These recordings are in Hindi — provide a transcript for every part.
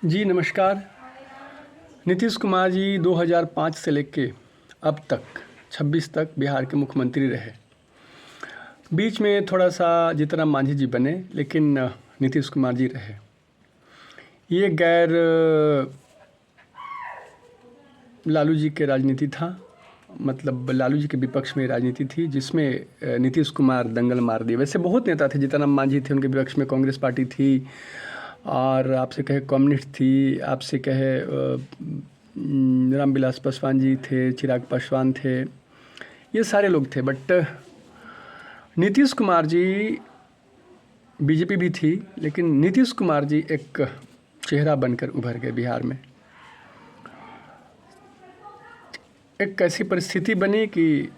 जी नमस्कार। नीतीश कुमार जी 2005 से लेके अब तक 26 तक बिहार के मुख्यमंत्री रहे। बीच में थोड़ा सा जीतन मांझी जी बने, लेकिन नीतीश कुमार जी रहे। ये गैर लालू जी के राजनीति था, मतलब लालू जी के विपक्ष में राजनीति थी, जिसमें नीतीश कुमार दंगल मार दिए। वैसे बहुत नेता थे, जीतन मांझी थे, उनके विपक्ष में कांग्रेस पार्टी थी, और आपसे कहे कम्युनिस्ट थी, आपसे कहे रामविलास पासवान जी थे, चिराग पासवान थे, ये सारे लोग थे। बट नीतीश कुमार जी, बीजेपी भी थी, लेकिन नीतीश कुमार जी एक चेहरा बनकर उभर गए बिहार में। एक ऐसी परिस्थिति बनी कि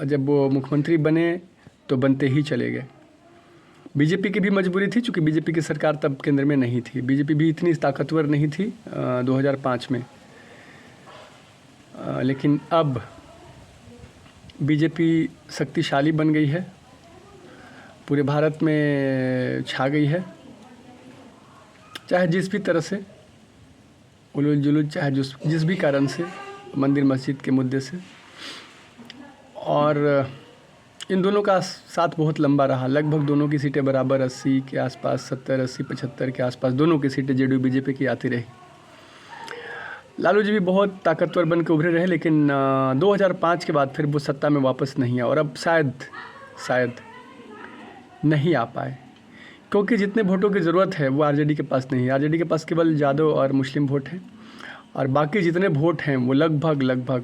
जब वो मुख्यमंत्री बने तो बनते ही चले गए। बीजेपी की भी मजबूरी थी, क्योंकि बीजेपी की सरकार तब केंद्र में नहीं थी। बीजेपी भी इतनी ताकतवर नहीं थी 2005 में, लेकिन अब बीजेपी शक्तिशाली बन गई है, पूरे भारत में छा गई है। चाहे जिस भी तरह से उलूल जुलूल, चाहे जिस भी कारण से, मंदिर मस्जिद के मुद्दे से। और इन दोनों का साथ बहुत लंबा रहा, लगभग दोनों की सीटें बराबर 80 के आसपास, 70, 80, 75 के आसपास दोनों की सीटें जेडीयू बीजेपी की आती रही। लालू जी भी बहुत ताकतवर बन के उभरे रहे, लेकिन 2005 के बाद फिर वो सत्ता में वापस नहीं आए, और अब शायद नहीं आ पाए, क्योंकि जितने वोटों की ज़रूरत है वो आरजेडी के पास नहीं है। आरजेडी के पास केवल यादव और मुस्लिम वोट हैं, और बाकी जितने वोट हैं वो लगभग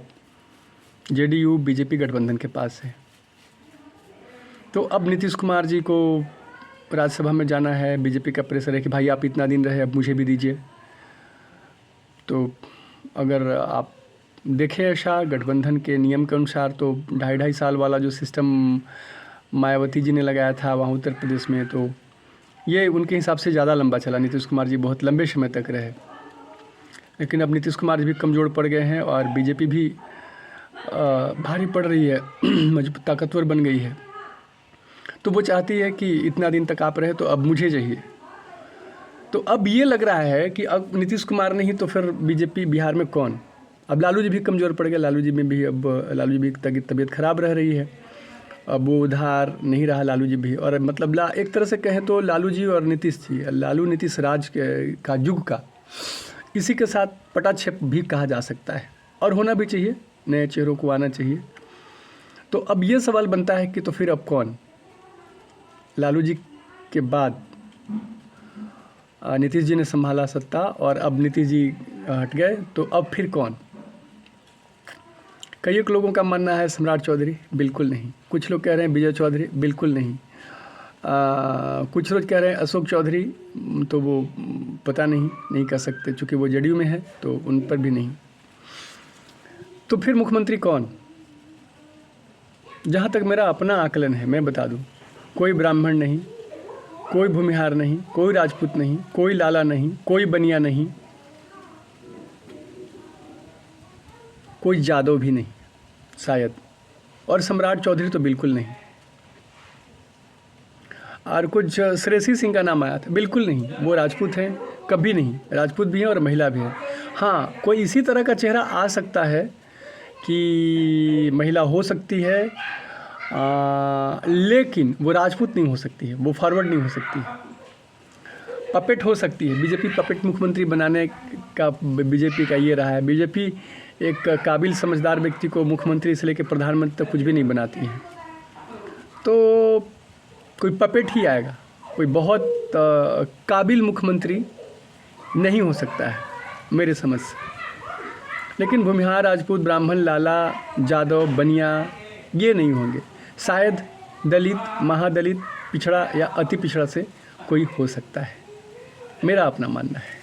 जेडीयू बीजेपी गठबंधन के पास है। तो अब नीतीश कुमार जी को राज्यसभा में जाना है, बीजेपी का प्रेशर है कि भाई आप इतना दिन रहे, अब मुझे भी दीजिए। तो अगर आप देखें ऐसा गठबंधन के नियम के अनुसार, तो 2.5 साल वाला जो सिस्टम मायावती जी ने लगाया था वहाँ उत्तर प्रदेश में, तो ये उनके हिसाब से ज़्यादा लंबा चला। नीतीश कुमार जी बहुत लंबे समय तक रहे, लेकिन अब नीतीश कुमार जी भी कमज़ोर पड़ गए हैं, और बीजेपी भी भारी पड़ रही है, मजबूत ताकतवर बन गई है। तो वो चाहती है कि इतना दिन तक आप रहे, तो अब मुझे चाहिए। तो अब ये लग रहा है कि अब नीतीश कुमार नहीं तो फिर बीजेपी बिहार में कौन। अब लालू जी भी कमज़ोर पड़ गए, लालू जी भी तबीयत खराब रह रही है, अब वो उधार नहीं रहा लालू जी भी। और मतलब एक तरह से कहें तो लालू जी और नीतीश जी, लालू नीतीश राज का युग का, इसी के साथ पटाक्षेप भी कहा जा सकता है, और होना भी चाहिए, नए चेहरों को आना चाहिए। तो अब ये सवाल बनता है कि तो फिर अब कौन। लालू जी के बाद नीतीश जी ने संभाला सत्ता, और अब नीतीश जी हट गए, तो अब फिर कौन। कई एक लोगों का मानना है सम्राट चौधरी, बिल्कुल नहीं। कुछ लोग कह रहे हैं विजय चौधरी, बिल्कुल नहीं। कुछ लोग कह रहे हैं अशोक चौधरी, तो वो पता नहीं कह सकते, चूँकि वो जेडीयू में है, तो उन पर भी नहीं। तो फिर मुख्यमंत्री कौन। जहाँ तक मेरा अपना आकलन है, मैं बता दूँ, कोई ब्राह्मण नहीं, कोई भूमिहार नहीं, कोई राजपूत नहीं, कोई लाला नहीं, कोई बनिया नहीं, कोई यादव भी नहीं शायद, और सम्राट चौधरी तो बिल्कुल नहीं। और कुछ श्रेयसी सिंह का नाम आया था, बिल्कुल नहीं, वो राजपूत हैं, कभी नहीं। राजपूत भी हैं और महिला भी हैं। हाँ, कोई इसी तरह का चेहरा आ सकता है कि महिला हो सकती है, लेकिन वो राजपूत नहीं हो सकती है, वो फॉरवर्ड नहीं हो सकती है, पपेट हो सकती है। बीजेपी पपेट मुख्यमंत्री बनाने का बीजेपी का ये रहा है। बीजेपी एक काबिल समझदार व्यक्ति को मुख्यमंत्री से लेकर प्रधानमंत्री तक कुछ भी नहीं बनाती है, तो कोई पपेट ही आएगा, कोई बहुत काबिल मुख्यमंत्री नहीं हो सकता है मेरे समझ से। लेकिन भूमिहार, राजपूत, ब्राह्मण, लाला, यादव, बनिया, ये नहीं होंगे। शायद दलित, महादलित, पिछड़ा या अति पिछड़ा से कोई हो सकता है, मेरा अपना मानना है।